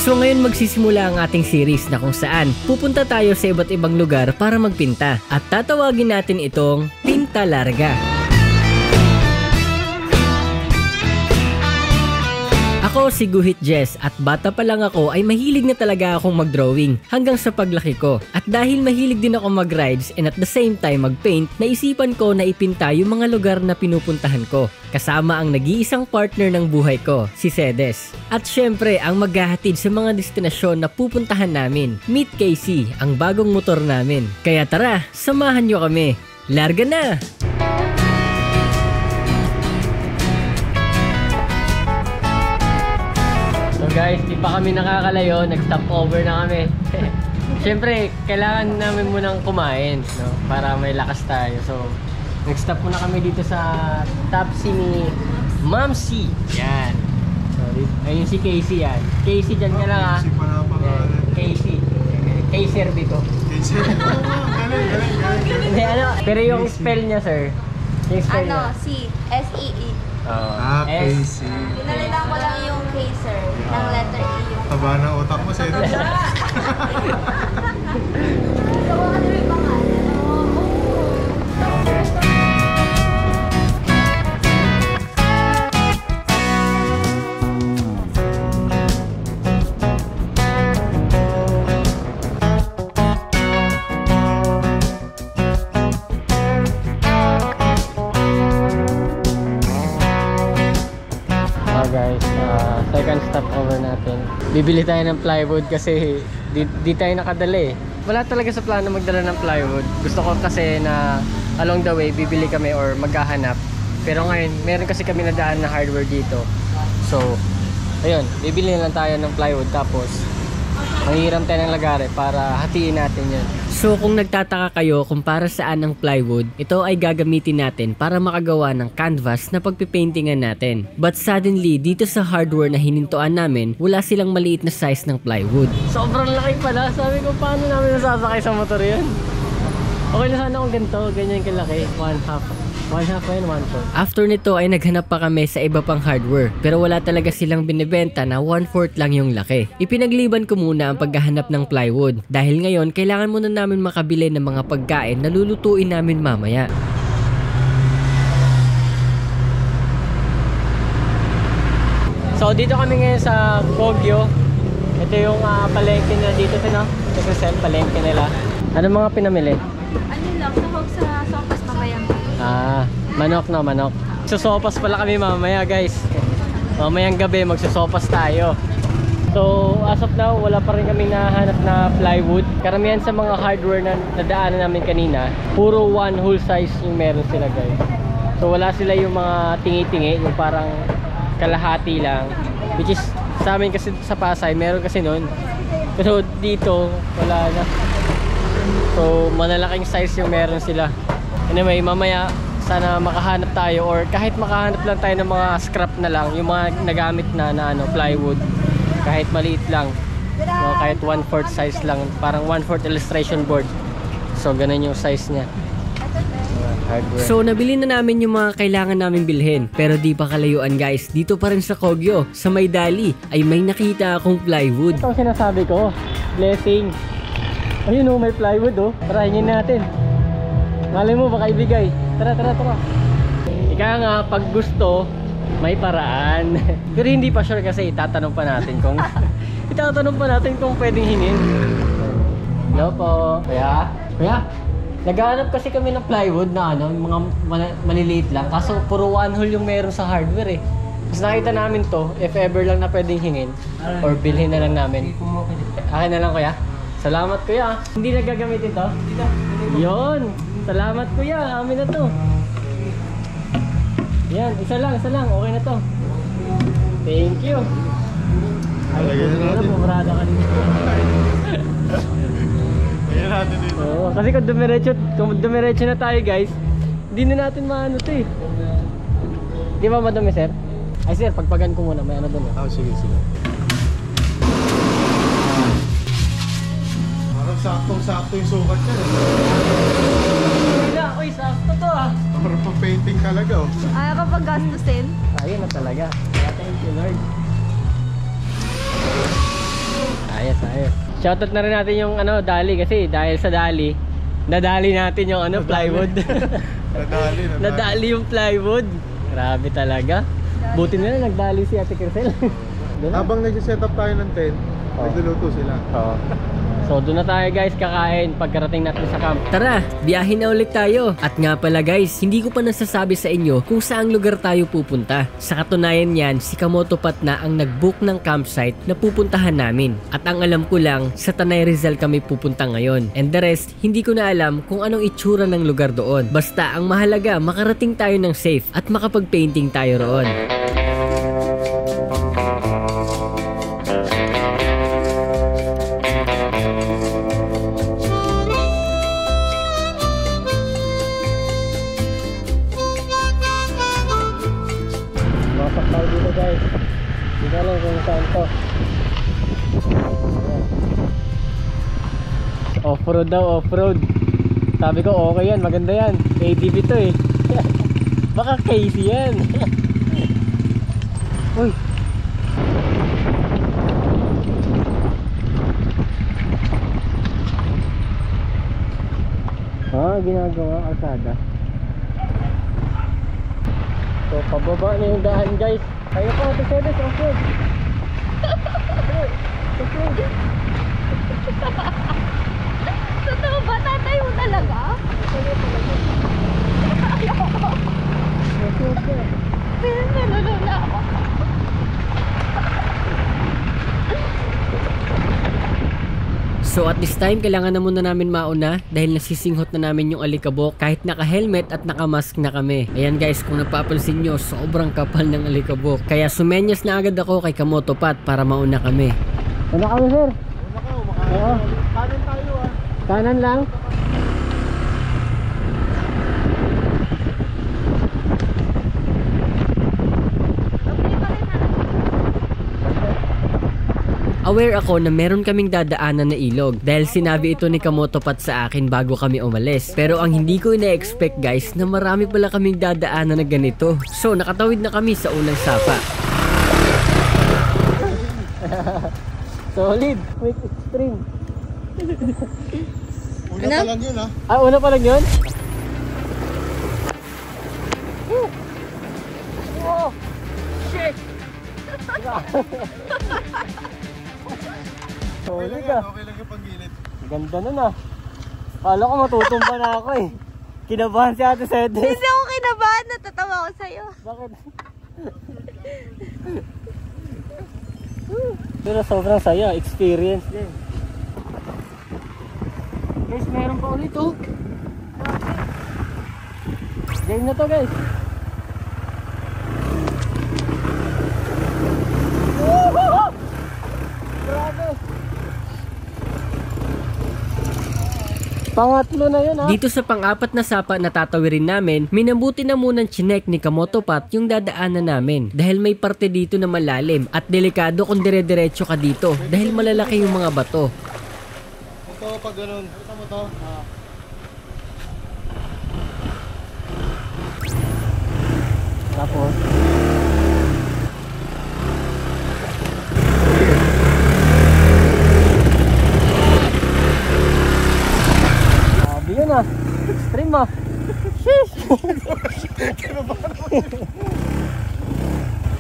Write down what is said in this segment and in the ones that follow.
So ngayon magsisimula ang ating series na kung saan pupunta tayo sa iba't ibang lugar para magpinta at tatawagin natin itong Pinta Larga. Ako si Guhit Jess at bata pa lang ako ay mahilig na talaga akong mag-drawing hanggang sa paglaki ko. At dahil mahilig din ako mag-rides and at the same time mag-paint, naisipan ko na ipinta yung mga lugar na pinupuntahan ko. Kasama ang nag-iisang partner ng buhay ko, si Cedes. At syempre ang maghahatid sa mga destinasyon na pupuntahan namin. Meet KC, ang bagong motor namin. Kaya tara, samahan nyo kami. Larga na! Guys, di pa kami nakakalayo, nag-stop over na kami. Siyempre, kailangan namin munang kumain, no? Para may lakas tayo. So, nag-stop muna kami dito sa Tapsi ni Mamsi. Yan. So, ayun si Casey yan. Casey, dyan ka lang ha. Casey. Casey dito. Casey. Galing. Ano? Pero yung spell niya, sir. Yung spell niya. C-S-E-E. Casey. Pinalitan ko lang yung K, sir. Ng letter E yung... Taba ng utak mo, sir. So, ano yung pangalan? Guys, second stop over natin. Bibili tayo ng plywood kasi di tayo nakadala eh. Wala talaga sa plano magdala ng plywood. Gusto ko kasi na along the way bibili kami or maghahanap. Pero ngayon, meron kasi kami nadaan na hardware dito. So, ayun, bibili na lang tayo ng plywood tapos manghiram tayo ng lagare para hatiin natin yun. So kung nagtataka kayo kung para saan ang plywood, ito ay gagamitin natin para makagawa ng canvas na pagpipaintingan natin. But suddenly, dito sa hardware na hinintuan namin, wala silang maliit na size ng plywood. Sobrang laki pala. Sabi ko, paano namin nasasakay sa motor yun? Okay na sana kung ganito, ganyan kalaki. 1/2. 1/2 pa yun, 1/4. After nito ay naghanap pa kami sa iba pang hardware. Pero wala talaga silang binibenta na 1/4 lang yung laki. Ipinagliban ko muna ang paghahanap ng plywood. Dahil ngayon, kailangan muna namin makabili ng mga pagkain na lulutuin namin mamaya. So dito kami ngayon sa Baguio. Ito yung palengke nila dito, no? Ito palengke nila. Ano mga pinamili? Ano lang, sahog sa sopas pabayang. Manok na manok. Susopas pala kami mamaya guys. Mamayang gabi magsusopas tayo. So as of now wala pa rin kami nahanap na plywood. Karamihan sa mga hardware na nadaanan namin kanina, puro one whole size yung meron sila guys. So wala sila yung mga tingi-tingi, yung parang kalahati lang. Which is sa amin kasi sa Pasay meron kasi nun. Pero dito wala na. So malalaking size yung meron sila. Anyway, mamaya sana makahanap tayo or kahit makahanap lang tayo ng mga scrap na lang, yung mga nagamit na plywood, kahit maliit lang, no, kahit 1/4 size lang, parang 1/4 illustration board. So ganun yung size niya. Hardware. So nabili na namin yung mga kailangan namin bilhin, pero di pa kalayuan guys. Dito pa rin sa Baguio, sa Maydali ay may nakita akong plywood. Ito ang sinasabi ko, blessing. Ayun oh, may plywood oh. Tarahin natin. Malay mo baka ibigay. Tara. Ika nga, pag gusto, may paraan. Pero hindi pa sure kasi itatanong pa natin kung pwedeng hingin. Hello po. Kuya? Naghahanap kasi kami ng plywood na mga maliliit lang. Kaso puro one whole yung meron sa hardware eh. Mas nakita namin to, if ever lang na pwedeng hingin or bilhin na lang namin. Akin na lang kuya. Salamat kuya. Hindi nagagamitin to? Yun. Salamat kuya, amin na to. Yan, isa lang, okay na to. Thank you. Lagyan na natin. Pumarada ka dito. Lagyan natin dito. Oo, kasi kung dumiretso na tayo guys, hindi na natin maano to eh. Di ba madami sir? Ay sir, pagpagan ko muna, may ano doon. Sige. Saktong-sakto yung sukat niya. Wala, uy, sakto to ah. Para pang painting talaga oh. Ayaw ka pag gastusin? Ayun na talaga. Thank you Lord. Ayos. Shoutout na rin natin yung ano, Dali kasi dahil sa Dali, nadali natin yung ano, plywood. Nadali. Nadali yung plywood. Grabe talaga. Buti na lang nagdali si Ate Crisel. Habang nag-set up tayo ng tent, nagluluto sila. Oo. So doon na tayo guys kakain pagkarating natin sa camp. Tara, biyahin na ulit tayo. At nga pala guys, hindi ko pa nasasabi sa inyo kung saang lugar tayo pupunta. Sa katunayan yan, si Kamotopat na ang nag-book ng campsite na pupuntahan namin. At ang alam ko lang, sa Tanay Rizal kami pupunta ngayon. And the rest, hindi ko na alam kung anong itsura ng lugar doon. Basta ang mahalaga, makarating tayo ng safe at makapag-painting tayo roon. Masak tayo dito guys. Hindi ko alam kung saan to. Off-road daw, off-road. Sabi ko okay yan, maganda yan. ATV to eh. Baka Casey yan. Uy. Ginagawa kalsada. So, pababa na yung daan guys. Kaya pa, ito sedes, off-road. Totoo ba? Tatayo talaga? Pero nalulula ako. So at this time, kailangan na muna namin mauna dahil nasisinghot na namin yung alikabok kahit naka-helmet at naka-mask na kami. Ayan guys, kung napapansin nyo, sobrang kapal ng alikabok. Kaya sumenyas na agad ako kay Kamotopat para mauna kami. Una kami sir? Una ka, umakain. Oo. Kanan tayo ah. Kanan lang? Aware ako na meron kaming dadaanan na ilog dahil sinabi ito ni Kamotopat sa akin bago kami umalis. Pero ang hindi ko ina-expect guys na marami pala kaming dadaanan na ganito. So nakatawid na kami sa unang sapa. Solid, quick extreme. Una pa lang yun ah. Ah, una pa lang yun? Oh, shit! Solid ah. Okay lang yung pag-gilid. Ganda nun ah. Kala ko matutumba na ako eh. Kinabahan si Ate Sedes. Hindi ako kinabahan. Natatawa ako sa'yo. Bakit? Pero sobrang saya. Experience din. Guys, meron pa ulit oh. Game na to guys. Grabe. Pangatlo na yun ha. Dito sa pang-apat na sapa na tatawirin namin, minabuti na munang chinek ni Kamotopat yung dadaanan namin. Dahil may parte dito na malalim at delikado kung dire-diretso ka dito dahil malalaki yung mga bato. Ito pag ganun. Ito mo to. Tapos sabi yun ah. Extreme ah. Sheesh.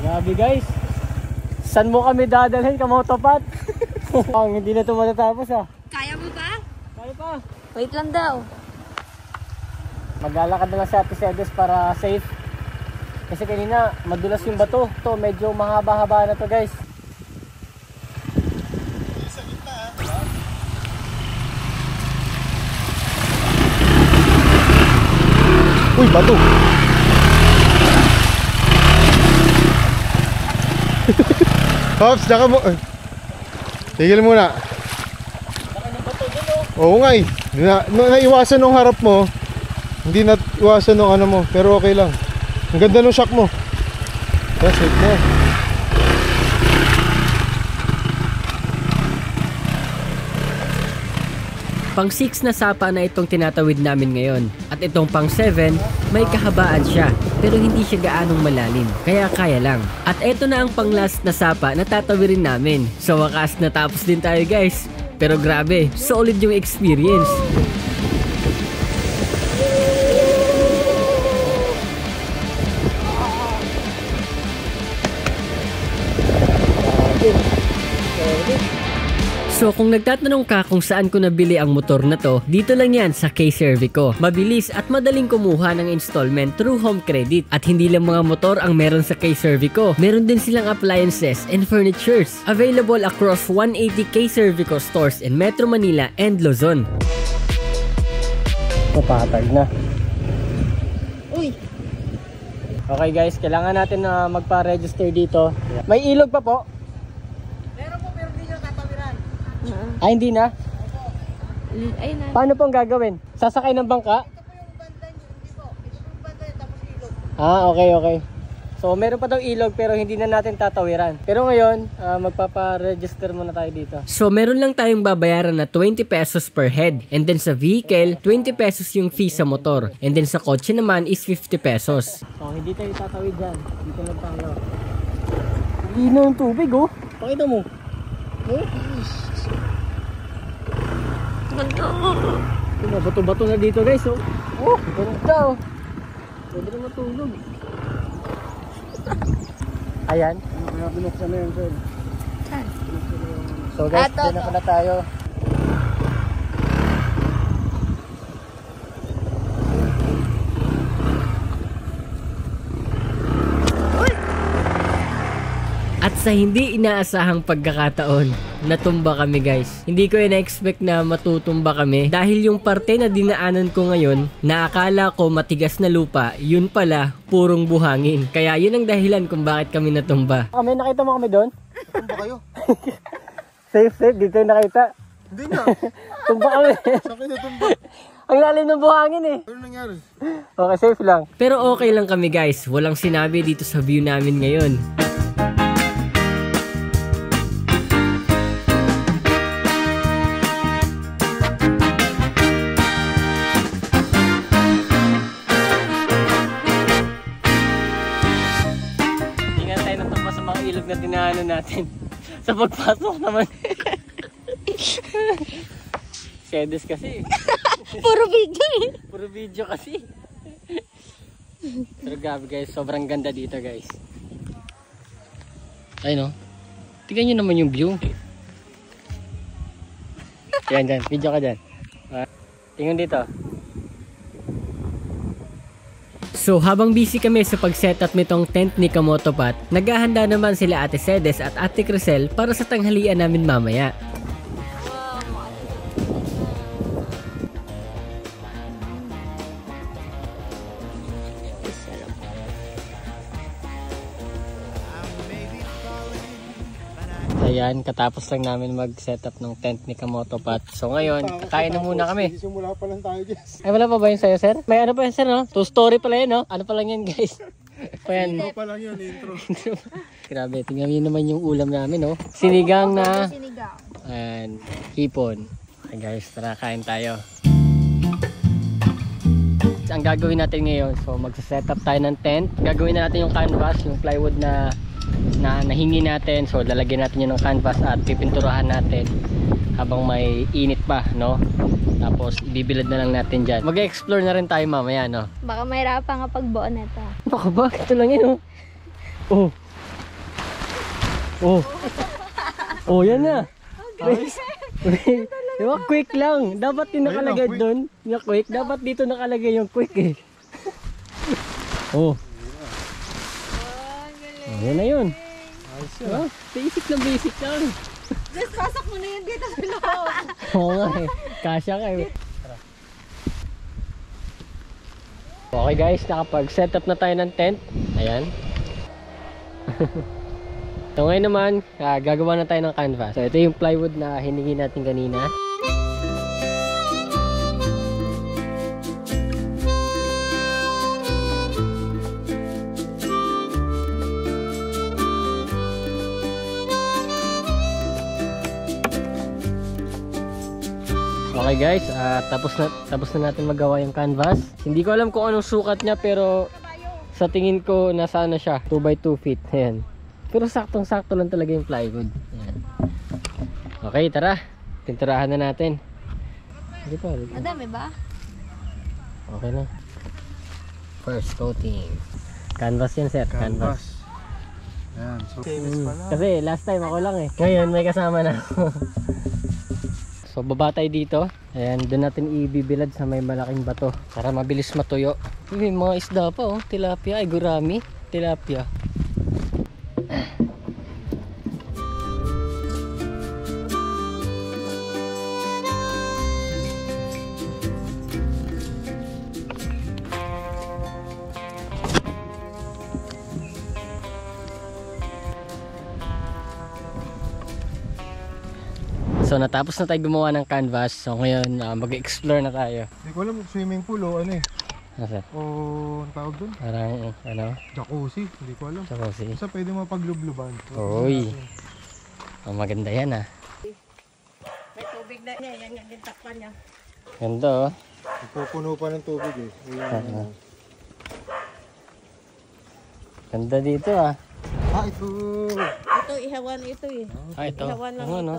Grabe guys. Saan mo kami dadalhin, Kamotopat? Ang hindi na ito matatapos ah. Kaya mo ba? Kaya pa. Wait lang daw. Maglalakad na lang si Ate Sedes para safe. Kasi kanina madulas yung bato. Ito medyo mahaba-haba na to guys. Uy, bato! Pops, daka mo. Tigil muna. Oo nga eh. Naiwasan nung harap mo. Hindi na iwasan nung ano mo. Pero okay lang. Ang ganda nung shock mo. That's it na. Pang 6 na sapa na itong tinatawid namin ngayon. At itong pang 7 May kahabaan siya, pero hindi siya gaanong malalim, kaya kaya lang. At eto na ang pang-last na sapa na tatawirin namin. Sa wakas natapos din tayo guys. Pero grabe, solid yung experience. So kung nagtatanong ka kung saan ko nabili ang motor na to, dito lang yan sa K-Servico. Mabilis at madaling kumuha ng installment through home credit. At hindi lang mga motor ang meron sa K-Servico. Meron din silang appliances and furnitures. Available across 180 K-Servico stores in Metro Manila and Luzon. Papatag na. Uy! Okay guys, kailangan natin na magpa-register dito. May ilog pa po. Ay, hindi na? Ay na. Paano pong gagawin? Sasakay ng bangka? Ito po yung banda niyo, hindi po. Ito po yung banda niyo, tapos ilog. Okay. So, meron pa daw ilog pero hindi na natin tatawiran. Pero ngayon, magpapa-register muna tayo dito. So, meron lang tayong babayaran na 20 pesos per head. And then sa vehicle, 20 pesos yung fee sa motor. And then sa kotse naman is 50 pesos. So, hindi tayo tatawid dyan. Dito lang tayo. Lino yung tubig, oh. Pakita mo. Oh. Ganda. Bato-bato na dito guys, oh. Oh, ganda, oh. Pwede na matulog. Ayan. Kaya binuksan na yun, sir. Saan? So guys, Ato, dito na pala tayo. At sa hindi inaasahang pagkakataon, natumba kami guys. Hindi ko ina-expect na matutumba kami dahil yung parte na dinaanan ko ngayon, na akala ko matigas na lupa, yun pala purong buhangin. Kaya yun ang dahilan kung bakit kami natumba. Kami, nakita mo kami doon? Tumba kayo? Safe, dito yung nakita. Hindi nga. Tumba kami. Saan kayo natumba? Ang lalim ng buhangin eh. Ano nangyari? Okay, safe lang. Pero okay lang kami guys. Walang sinabi dito sa view namin ngayon. Ilog na dinaanan natin. Sa pagpasok naman. Sedes kasi. Puro video eh. Puro video kasi. Pero grabe guys, sobrang ganda dito guys. Ay no. Tingnan nyo naman yung view. Yan dyan, video ka dyan. Tingnan dito. So habang busy kami sa pag-setup nitong tent ni Kamotopat, naghahanda naman sila Ate Sedes at Ate Crisel para sa tanghalian namin mamaya. Ayan, katapos lang namin mag-setup ng tent ni Kamotopat. So ngayon, kakain na muna kami. Simula pa lang tayo, guys. Ay, wala pa ba yun sa'yo, sir? May ano pa yun, sir, no? 2 story pala yun, no? Ano pa lang yan, guys? Ayan. Ito pa lang yun, intro. Grabe, tingnan nyo naman yung ulam namin, no? Sinigang na... Sinigang. And hipon. Okay, guys, tara, kain tayo. Ang gagawin natin ngayon, so magsa-setup tayo ng tent. Gagawin na natin yung canvas, yung plywood na nahingi natin. So lalagyan natin yun ng canvas at pipinturahan natin habang may init pa, no? Tapos ibibilad na lang natin dyan. Mag-explore na rin tayo mamaya, no? Baka mahirapan kapag buo na ito. Baka ba? Ito lang yun, oh. Oh, yan na. Guys, Diba, quick lang. Dapat yung nakalagay quick. doon. Yung quick. Dapat dito nakalagay yung quick eh. Oh. Oh, yan na yun. Oh, basic lang. Just pasok mo na yun dito sa loob. Oo nga eh. Kasya ka eh. Okay guys, nakapag-setup na tayo ng tent. Ayan. So ngayon naman, gagawa na tayo ng canvas. So ito yung plywood na hiningi natin kanina. Okay guys, tapos na natin magawa yung canvas. Hindi ko alam kung anong sukat niya pero sa tingin ko nasa ano siya, 2x2 feet. Ayan. Pero saktong-sakto lang talaga yung plywood. Ayan. Okay, tara. Pinturahan na natin. Hindi pa. Madami ba? Okay na. First coating. Canvas yan sir, canvas. Ayan, so Kasi last time ako lang eh. Ngayon may kasama na ako. So baba tayo dito. Ayan, doon natin ibibilad sa may malaking bato para mabilis matuyo. May mga isda pa oh, tilapia, ay gurami, tilapia. So natapos na tayo gumawa ng canvas. So ngayon mag-explore na tayo. Hindi ko alam kung swimming pool o ano eh. Nasa? O ang tawag doon? Parang ano? Jacuzzi, hindi ko alam. Jacuzzi. Basta pwede mapaglubluban. Oy. Oh, maganda yan ah. May tubig na niya. Yan yung takpan niya. Ganda oh. Pupuno pa ng tubig eh. Ayan. Ganda dito ah. Ah, ito! Ito, ihawan ito eh. Ah, ito. Ihawan lang Oo, ito. no?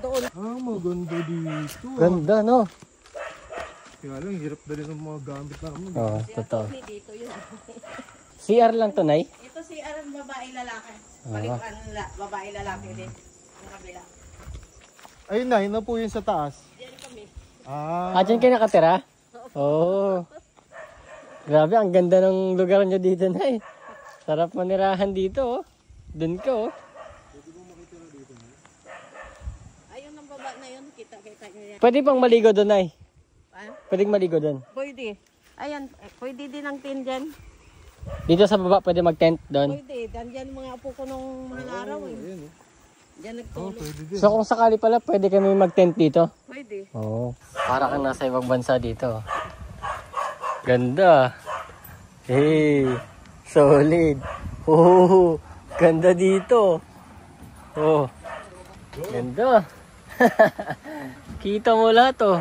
Doon. Ah, maganda dito. Ganda no? Kaya lang, hirap dali ng mga gamit namin. Oo, totoo. Dito yun. CR lang to, Nay? Ito si Aran babae lalaki. Ah. Palikuan babae lalaki din. Ang kabila. Ayun na, yun na po yun sa taas. Diyan kami. Ah, dyan kayo nakatira? Oo. Grabe, ang ganda ng lugar nyo dito, Nay. Sarap manirahan dito, oh. Doon ka, oh. Ayun ang baba na yun. Kita nyo yan. Pwede pang maligo doon, Nay. Ah? Pwedeng maligo doon. Pwede. Ayan, pwede din ang tin dyan. Dito sa baba, pwede mag-tent doon. Pwede. Dandyan mga apo ko nung mga araw eh. Ayan eh. Diyan Oh, nagtulog. pwede din. So kung sakali pala, pwede kami mag-tent dito. Pwede. Oo. Para kang nasa ibang bansa dito. Ganda. Hey, solid. Oh, ganda dito. Oh, ganda. Kita mo lahat oh.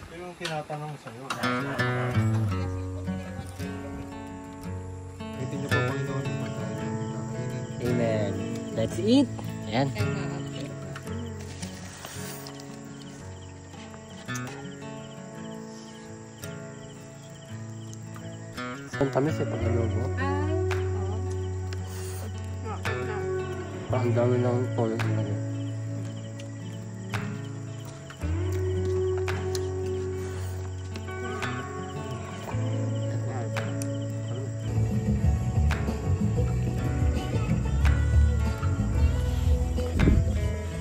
Ito yung tinatanong sa'yo. Pwede nyo pa Panginoon yung magkain ng kakainin. Amen. Let's eat. Ayan. Ang tamis eh, pag ano mo. Parang ang dami ng toyo.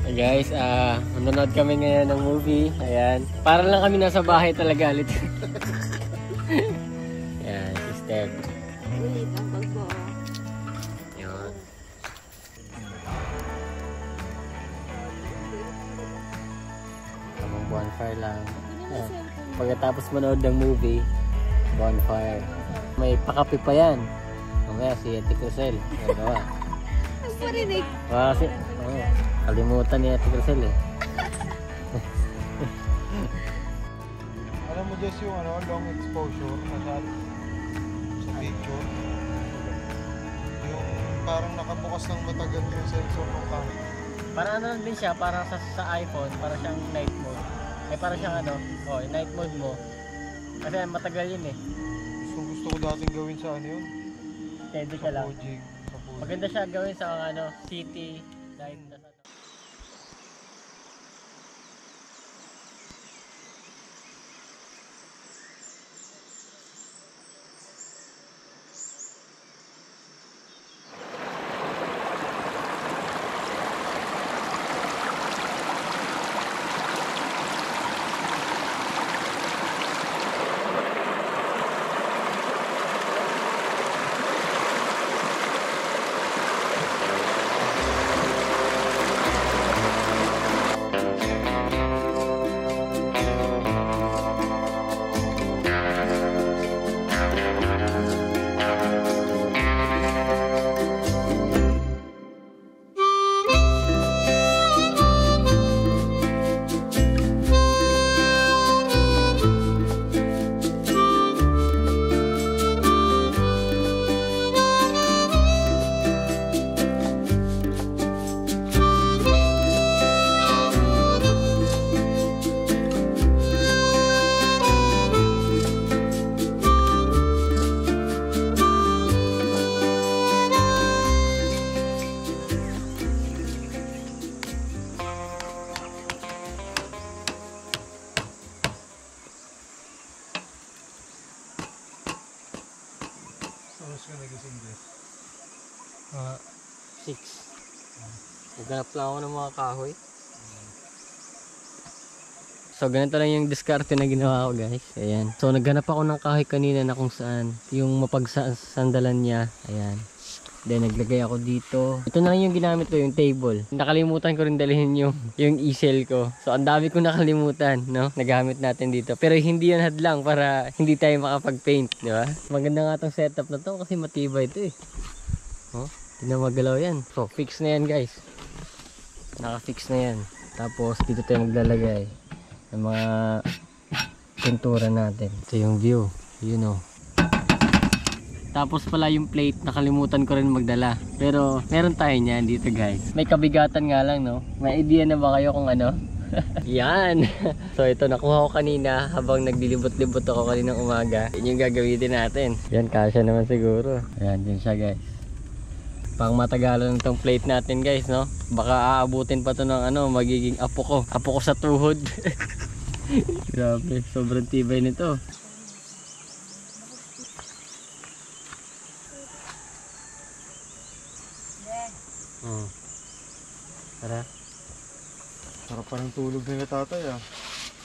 Hey guys, manonood kami ngayon ng movie. Ayan. Para lang kami nasa bahay talaga ulit. Ayan, sister. Ulit ang bagbo. Ayan. Tamang bonfire lang. Ayan. Pagkatapos manood ng movie, bonfire. May pakape pa yan. Mamaya si Ate Crucel. Nagawa. Ang parinig. Kasi, kalimutan ni Ate Crucel eh. Alam mo Jess yung ano, long exposure na shot sa picture. Yung parang nakabukas ng matagal yung sensor ng camera. Parang ano din siya, parang sa iPhone, parang siyang night mode. Ay parang siyang ano, yung night mode mo. Kasi matagal yun eh. Gusto ko dating gawin sa ano yun? Steady Sa ka lang. Pojig. Maganda siya gawin sa ano, city light na sa 6. Naghanap lang ako ng mga kahoy. So ganito lang yung diskarte na ginawa ko guys. Ayan. So naghanap ako ng kahoy kanina na kung saan yung mapagsandalan niya. Ayan. Then naglagay ako dito. Ito na lang yung ginamit ko, yung table. Nakalimutan ko rin dalhin yung easel ko. So ang dami ko nakalimutan, no? Nagamit natin dito. Pero hindi yan hadlang para hindi tayo makapag-paint, di ba? Maganda nga tong setup na to kasi matibay ito eh. Oh, hindi na magalaw yan. So fix na yan guys. Naka-fix na yan. Tapos dito tayo maglalagay ng mga pintura natin. Ito yung view, you know. Tapos pala yung plate, nakalimutan ko rin magdala. Pero meron tayo niyan dito guys. May kabigatan nga lang, no? May idea na ba kayo kung ano? Yan! So ito, nakuha ko kanina habang naglilibot-libot ako kaninang umaga. Yun yung gagawin natin. Yan, kasya naman siguro. Ayan, yun siya guys. Pang matagalan itong plate natin guys, no? Baka aabutin pa to ng ano, magiging apo ko. Apo ko sa tuhod. Grabe, sobrang tibay nito. Tara. Sarap pa ng tulog nila tatay ah.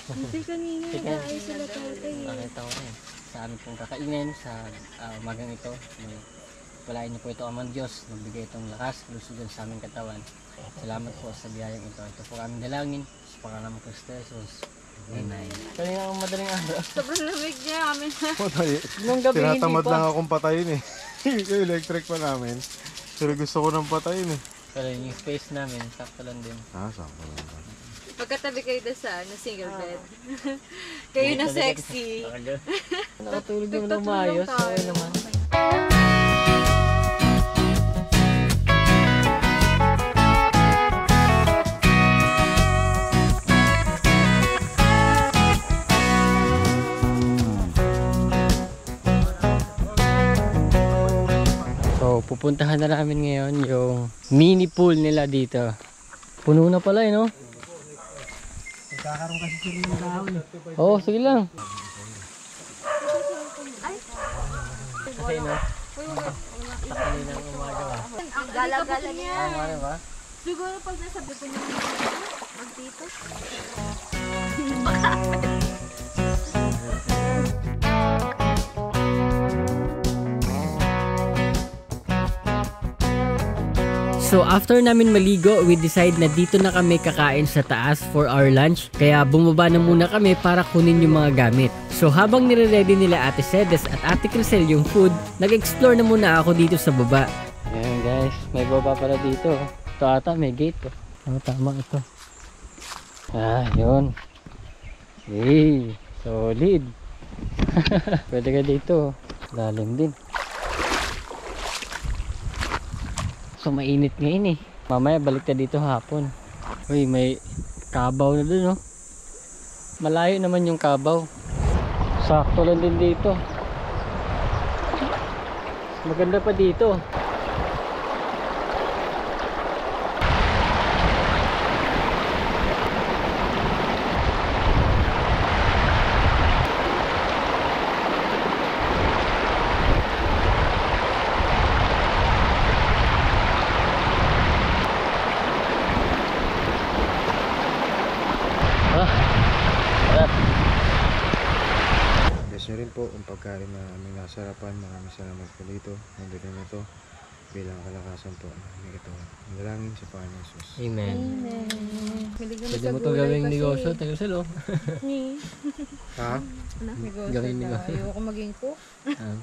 Hindi kanina nag-aayos sila tatay. Nakita ko rin. Sa amin pong kakainin sa umagang ito. Walain niyo po ito amang Diyos. Nagbigay itong lakas, lusugan sa aming katawan. Salamat po sa biyayang ito. Ito po aming dalangin. Sa pangalan ng Kristo Jesus. Amen. Kanina ang madaling araw. Sobrang lamig niya amin. Nung gabi hindi Tinatamad pa. lang akong patayin eh. Yung electric pa namin. Pero gusto ko nang patayin eh. Pero yung space namin, sakto lang din. Ah, sakto lang. Pagkatabi kayo doon sa single bed. Kayo na sexy. Nakatulog naman ng maayos. Okay naman. So, pupuntahan na namin ngayon yung mini pool nila dito. Puno na pala eh, no? Nagkakaroon kasi sila ng dahon. Oo, sige lang. Kasi no? Takali ng umaga ba? Ang gala-gala niya. Ano ba? Siguro pag nasabi ko niya magdito. So after namin maligo, we decide na dito na kami kakain sa taas for our lunch. Kaya bumaba na muna kami para kunin yung mga gamit. So habang nire-ready nila Ate Cedes at Ate Crisel yung food, nag-explore na muna ako dito sa baba. Ayan guys, may baba pala dito. Ito ata may gate. Oh, tama ito. Ah, yun. Hey, solid. Pwede ka dito. Lalim din. So mainit ngayon eh. Mamaya balik na dito hapon. Uy, may kabaw na dun, no? Malayo naman yung kabaw. Sakto lang din dito. Maganda pa dito. Guess nyo rin po ang pagkain na aming nasarapan. Maraming salamat po dito. Nandito na ito bilang kalakasan po ng ito. Manalangin sa Panginoon Jesus. Amen. Pwede mo ito gawing negosyo. Tayo sila, oh. Ha? Gawing negosyo. Ayoko maging cook. Ah.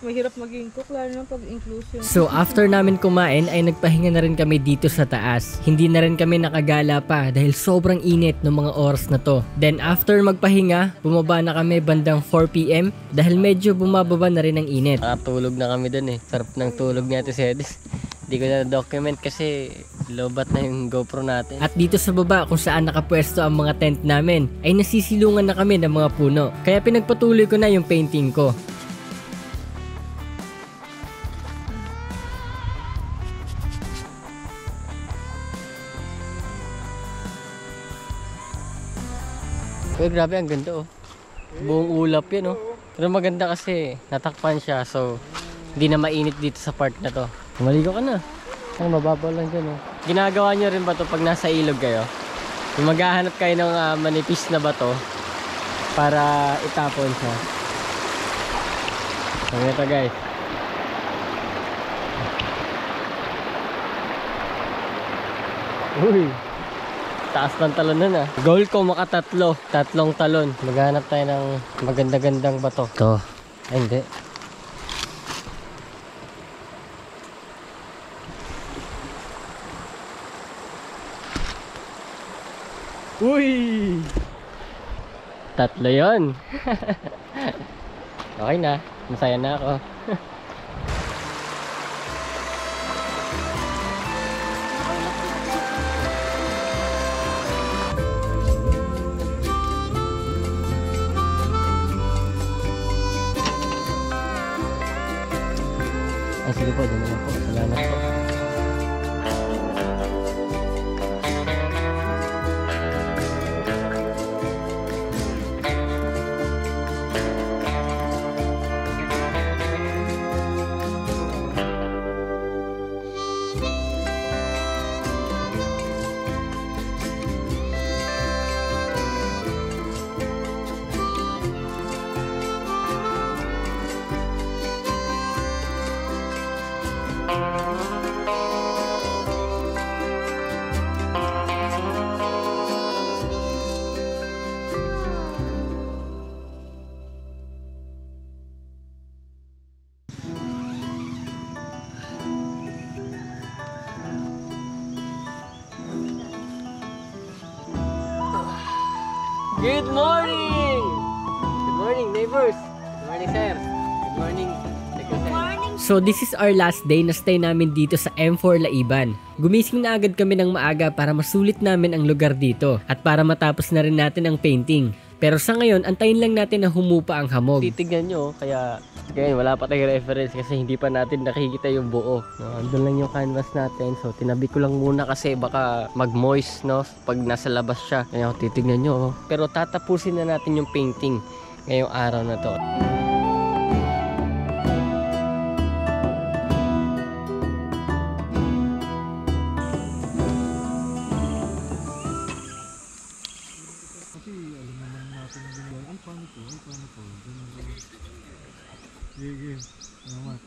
Mahirap maging cook, lalo na pag inclusion. So after namin kumain ay nagpahinga na rin kami dito sa taas. Hindi na rin kami nakagala pa dahil sobrang init ng mga oras na to. Then after magpahinga, bumaba na kami bandang 4 PM dahil medyo bumababa na rin ang init. Tulog na kami dun eh. Sarap ng tulog ni Ate Cedes. Hindi ko na document kasi lobat na yung GoPro natin. At dito sa baba kung saan nakapwesto ang mga tent namin ay nasisilungan na kami ng mga puno. Kaya pinagpatuloy ko na yung painting ko. Pero grabe, ang ganda oh. Buong ulap yan oh. Pero maganda kasi natakpan siya, so hindi na mainit dito sa part na to. Maligo ka na. Ang mababaw lang dyan, oh. Ginagawa nyo rin ba to pag nasa ilog kayo? Yung maghahanap kayo ng manipis na bato para itapon siya. Ano ito, guys? Uy! Taas ng talon nun, ah. Goal ko makatatlo. Tatlong talon. Maghanap tayo ng maganda-gandang bato. Ito. Ay, hindi. Uy! Tatlo yon. Okay na. Masaya na ako. Ay, sige po. Dyan na po. Salamat po. Good morning! Good morning, neighbors! Good morning, sir! Good morning, secretary. So this is our last day na stay namin dito sa M4 Laiban. Gumising na agad kami ng maaga para masulit namin ang lugar dito at para matapos na rin natin ang painting. Pero sa ngayon, antayin lang natin na humupa ang hamog. Titignan nyo, kaya ngayon wala pa tayong reference kasi hindi pa natin nakikita yung buo. No, andun lang yung canvas natin. So tinabi ko lang muna kasi baka mag-moist, no, pag nasa labas siya. Kaya titignan nyo. Pero tatapusin na natin yung painting ngayong araw na to. Sige, salamat.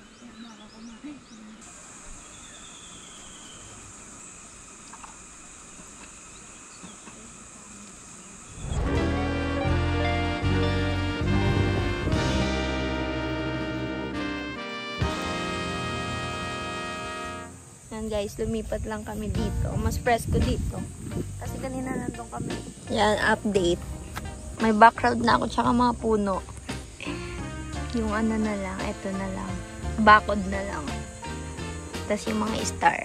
Yan guys, lumipat lang kami dito. Mas presko dito. Kasi kanina nandun kami. Yan, update. May background na ako tsaka mga puno. Yung ano na lang, eto na lang. Bakod na lang. Tapos yung mga star.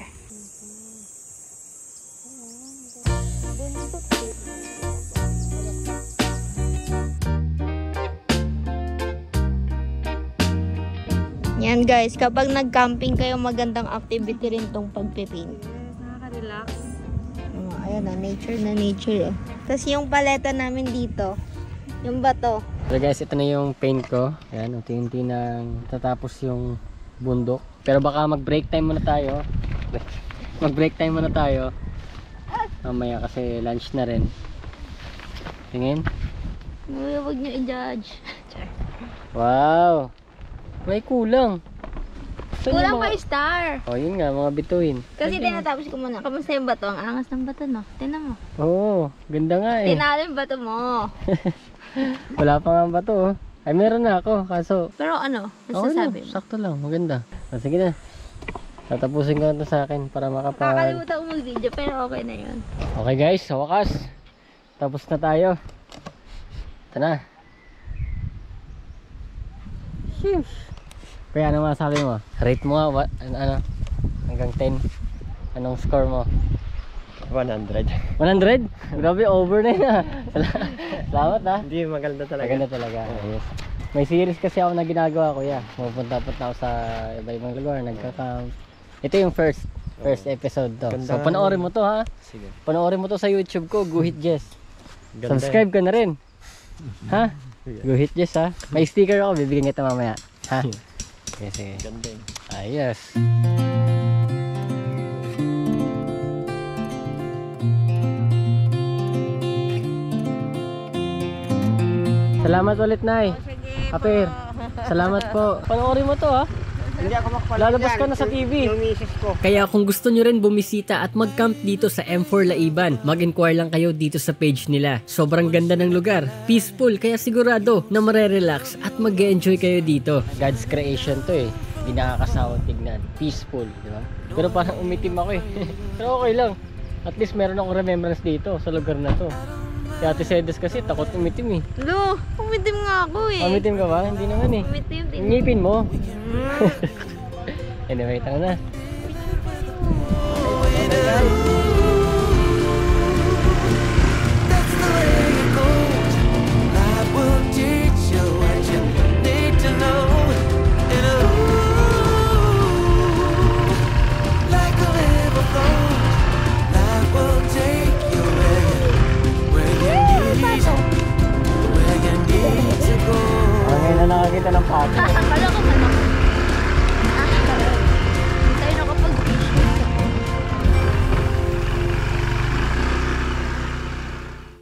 Yan guys, kapag nag-camping kayo, magandang activity rin tong pagpipaint. Nakaka-relax. Ayan na, nature. Tapos yung paleta namin dito, yung bato. So guys, ito na yung paint ko. Ayan, unti-unti nang tatapos yung bundok. Pero baka mag-break time muna tayo. Mag-break time muna tayo. Mamaya kasi lunch na rin. Tingin. Huwag nyo i-judge. Wow! May kulang. Saan Kulang yung pa yung star. Oh, yun nga, mga bituin. Kasi tinatapos ko muna. Kamusta yung bato? Ang angas ng bato, no? Tingnan mo. Oo, ganda nga eh. Tinalo yung bato mo. Wala pa nga ang bato oh. Ay, meron na ako, kaso Pero ano? okay Nasasabi lang, mo? sakto lang, maganda. Sige na. Tatapusin ko na ito sa akin para makapag... Kakalimutan ko mag-video pero okay na yun. Okay guys, sa wakas. Tapos na tayo. Ito na. Sheesh. Kaya ano masabi mo? Rate mo nga, ano? Hanggang 10. Anong score mo? 100. 100? Grabe, over na yun ah. Salamat ah. Hindi, maganda talaga. Maganda talaga. Ayos. May series kasi ako na ginagawa ko ya. Pupunta-punta ako sa iba-ibang lugar, nagka-camp. Ito yung first episode to. Ganda. So panoorin mo to ha. Sige. Panoorin mo to sa YouTube ko, Guhit Jess. Ganda. Subscribe ka na rin. Ha? Guhit Jess ha. May sticker ako, bibigyan kita mamaya. Ha? Sige, sige. Ganda yun. Ayos. Salamat ulit, Nay. Apir. Salamat po. Panoorin mo to, ha? Hindi ako makapanood. Lalabas ka na sa TV. Yung misis ko. Kaya kung gusto nyo rin bumisita at mag-camp dito sa M4 Laiban, mag-inquire lang kayo dito sa page nila. Sobrang ganda ng lugar. Peaceful, kaya sigurado na marerelax at mag-enjoy kayo dito. God's creation to eh. Hindi nakakasawang tignan. Peaceful, di ba? Pero parang umitim ako eh. Pero okay lang. At least meron akong remembrance dito sa lugar na to. Si Ate Cedes kasi takot umitim eh. Lo, umitim nga ako eh. Umitim ka ba? Hindi naman eh. Umitim din. Ngipin mo. Anyway, tara na. That's the way it goes. Life will teach you what you need to know. And like a river flows, life will take you where you need to go. Ngayon na nakakita ng pato. Akala ko manok.